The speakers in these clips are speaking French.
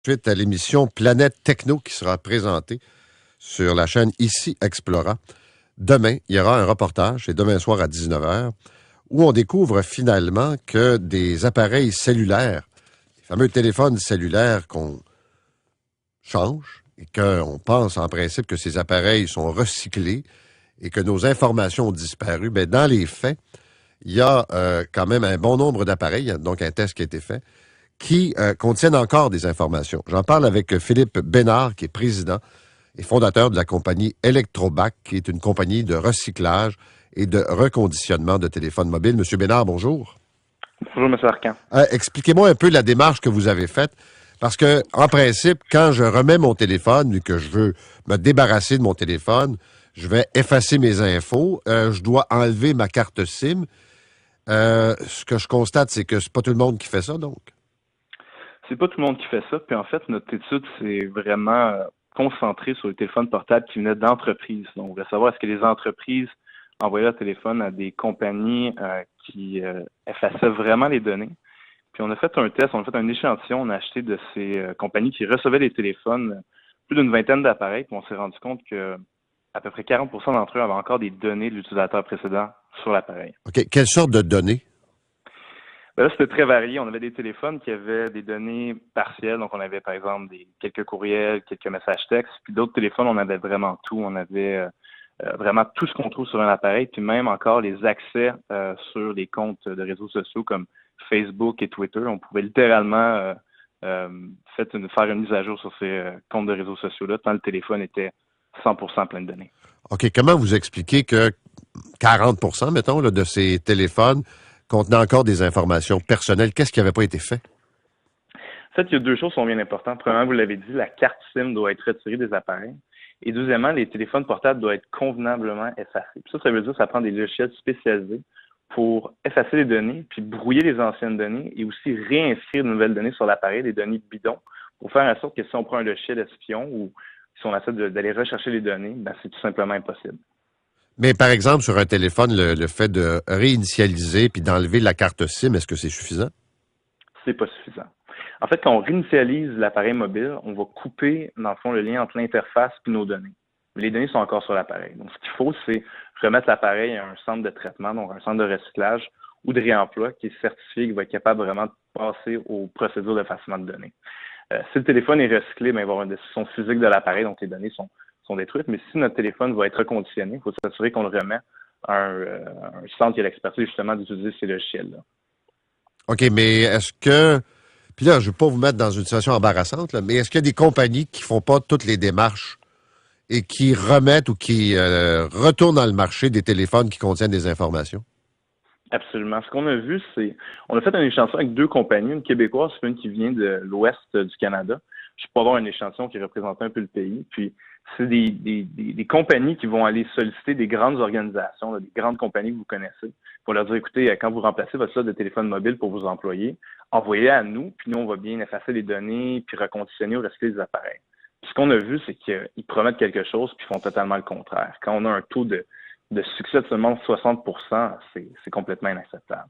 Suite à l'émission Planète Techno qui sera présentée sur la chaîne Ici Explora. Demain, il y aura un reportage, et demain soir à 19h, où on découvre finalement que des appareils cellulaires, les fameux téléphones cellulaires qu'on change et qu'on pense en principe que ces appareils sont recyclés et que nos informations ont disparu, bien, dans les faits, il y a quand même un bon nombre d'appareils, il y a donc un test qui a été fait, qui contiennent encore des informations. J'en parle avec Philippe Bénard, qui est président et fondateur de la compagnie Electrobac, qui est une compagnie de recyclage et de reconditionnement de téléphones mobiles. Monsieur Bénard, bonjour. Bonjour, M. Arcan. Expliquez-moi un peu la démarche que vous avez faite, parce que, en principe, quand je remets mon téléphone et que je veux me débarrasser de mon téléphone, je vais effacer mes infos, je dois enlever ma carte SIM. Ce que je constate, c'est que c'est pas tout le monde qui fait ça, donc. C'est pas tout le monde qui fait ça. Puis en fait, notre étude s'est vraiment concentrée sur les téléphones portables qui venaient d'entreprises. Donc, on voulait savoir est-ce que les entreprises envoyaient leur téléphone à des compagnies qui effaçaient vraiment les données. Puis on a fait un test, on a fait un échantillon, on a acheté de ces compagnies qui recevaient les téléphones, plus d'une vingtaine d'appareils, puis on s'est rendu compte que à peu près 40% d'entre eux avaient encore des données de l'utilisateur précédent sur l'appareil. OK. Quelle sorte de données? Ben là, c'était très varié. On avait des téléphones qui avaient des données partielles. Donc, on avait, par exemple, quelques courriels, quelques messages textes. Puis d'autres téléphones, on avait vraiment tout. On avait vraiment tout ce qu'on trouve sur un appareil. Puis même encore les accès sur les comptes de réseaux sociaux comme Facebook et Twitter. On pouvait littéralement faire une mise à jour sur ces comptes de réseaux sociaux-là, tant le téléphone était 100% plein de données. OK. Comment vous expliquez que 40%, mettons, là, de ces téléphones contenaient encore des informations personnelles? Qu'est-ce qui n'avait pas été fait? En fait, il y a deux choses qui sont bien importantes. Premièrement, vous l'avez dit, la carte SIM doit être retirée des appareils. Et deuxièmement, les téléphones portables doivent être convenablement effacés. Puis ça veut dire que ça prend des logiciels spécialisés pour effacer les données, puis brouiller les anciennes données et aussi réinscrire de nouvelles données sur l'appareil, des données bidons, pour faire en sorte que si on prend un logiciel espion ou si on essaie d'aller rechercher les données, ben c'est tout simplement impossible. Mais par exemple, sur un téléphone, le fait de réinitialiser puis d'enlever la carte SIM, est-ce que c'est suffisant? C'est pas suffisant. En fait, quand on réinitialise l'appareil mobile, on va couper, dans le fond, le lien entre l'interface et nos données. Mais les données sont encore sur l'appareil. Donc, ce qu'il faut, c'est remettre l'appareil à un centre de traitement, donc un centre de recyclage ou de réemploi qui est certifié, qui va être capable vraiment de passer aux procédures d'effacement de données. Si le téléphone est recyclé, ben, il va y avoir une destruction physique de l'appareil, donc les données sont détruites. Mais si notre téléphone va être reconditionné, il faut s'assurer qu'on le remet à un centre qui a l'expertise justement d'utiliser ces logiciels-là. OK, mais est-ce que... Puis là, je ne veux pas vous mettre dans une situation embarrassante, là, mais est-ce qu'il y a des compagnies qui font pas toutes les démarches et qui remettent ou qui retournent dans le marché des téléphones qui contiennent des informations? Absolument. Ce qu'on a vu, c'est, on a fait un échantillon avec deux compagnies, une québécoise et une qui vient de l'ouest du Canada. Je peux avoir un échantillon qui représentait un peu le pays. Puis, c'est des compagnies qui vont aller solliciter des grandes organisations, là, des grandes compagnies que vous connaissez, pour leur dire, écoutez, quand vous remplacez votre slot de téléphone mobile pour vos employés, envoyez à nous, puis nous, on va bien effacer les données, puis reconditionner ou recycler les appareils. Puis, ce qu'on a vu, c'est qu'ils promettent quelque chose, puis font totalement le contraire. Quand on a un taux de succès de seulement 60%, c'est complètement inacceptable.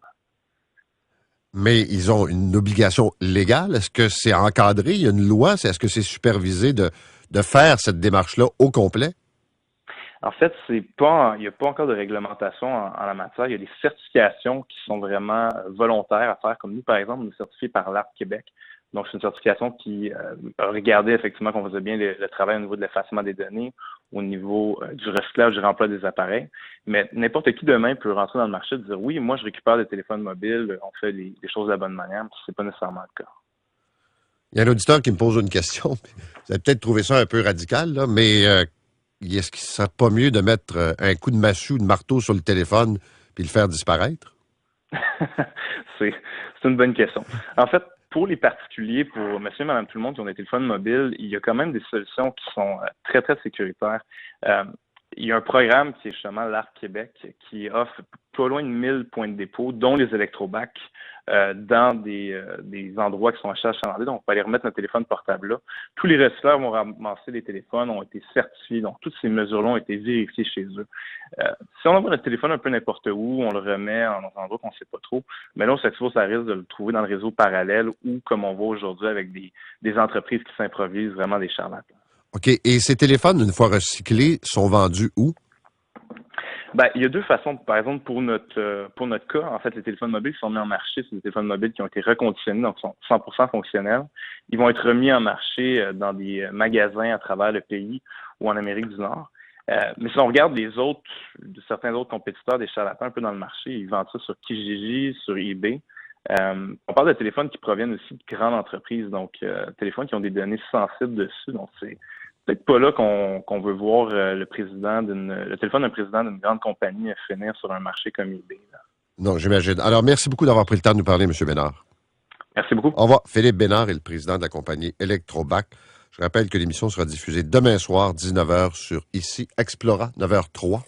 Mais ils ont une obligation légale. Est-ce que c'est encadré? Il y a une loi? Est-ce que c'est supervisé de faire cette démarche-là au complet? En fait, il n'y a pas encore de réglementation en la matière. Il y a des certifications qui sont vraiment volontaires à faire, comme nous, par exemple, on est certifié par l'ARC Québec. Donc, c'est une certification qui a regardé effectivement qu'on faisait bien le travail au niveau de l'effacement des données, au niveau du recyclage, du remploi des appareils. Mais n'importe qui demain peut rentrer dans le marché et dire oui, moi, je récupère des téléphones mobiles, on fait des choses de la bonne manière, mais c'est pas nécessairement le cas. Il y a un auditeur qui me pose une question. Vous avez peut-être trouvé ça un peu radical, là, mais est-ce qu'il ne serait pas mieux de mettre un coup de massue ou de marteau sur le téléphone puis le faire disparaître? c'est une bonne question. En fait, pour les particuliers, pour monsieur et madame tout le monde qui ont des téléphones mobiles, il y a quand même des solutions qui sont très, très sécuritaires. il y a un programme qui est justement l'Arc Québec qui offre pas loin de 1000 points de dépôt, dont les électrobacs, dans des endroits qui sont achalandés. Donc, on peut aller remettre notre téléphone portable là. Tous les recycleurs vont ramasser les téléphones, ont été certifiés. Donc, toutes ces mesures-là ont été vérifiées chez eux. Si on envoie notre téléphone un peu n'importe où, on le remet en un endroit qu'on ne sait pas trop, mais là, cette fois, ça risque de le trouver dans le réseau parallèle ou, comme on voit aujourd'hui, avec des entreprises qui s'improvisent, vraiment des charlatans. OK. Et ces téléphones, une fois recyclés, sont vendus où? Il y a deux façons. Par exemple, pour notre cas, en fait, les téléphones mobiles qui sont mis en marché, c'est des téléphones mobiles qui ont été reconditionnés, donc sont 100% fonctionnels. Ils vont être remis en marché dans des magasins à travers le pays ou en Amérique du Nord. Mais si on regarde certains autres compétiteurs des charlatans un peu dans le marché, ils vendent ça sur Kijiji, sur eBay. On parle de téléphones qui proviennent aussi de grandes entreprises, donc téléphones qui ont des données sensibles dessus. Donc c'est peut-être pas là qu'on veut voir le téléphone d'un président d'une grande compagnie finir sur un marché comme eBay. Là. Non, j'imagine. Alors, merci beaucoup d'avoir pris le temps de nous parler, M. Bénard. Merci beaucoup. Au revoir. Philippe Bénard est le président de la compagnie Electrobac. Je rappelle que l'émission sera diffusée demain soir, 19h, sur ici Explora, 9h03.